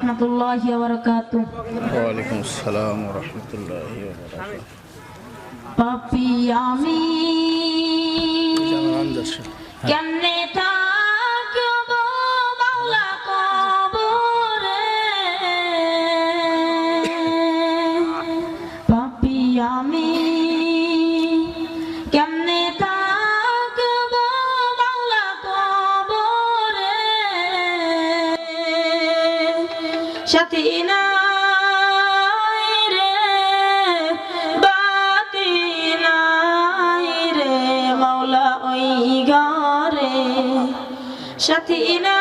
রহমতুল্লাহি ওয়া বারাকাতুহু। ওয়ালাইকুম আসসালাম ওয়া রাহমাতুল্লাহি ওয়া বারাকাতুহু। পাপী আমি কেমনে থাকব বাংলা কবরে, পাপী আমি কেমনে থাকব বাংলা কবরে, সাথী নাই রে বাতি নাই রে মাওলা ওই ঘরে, সাথী নাই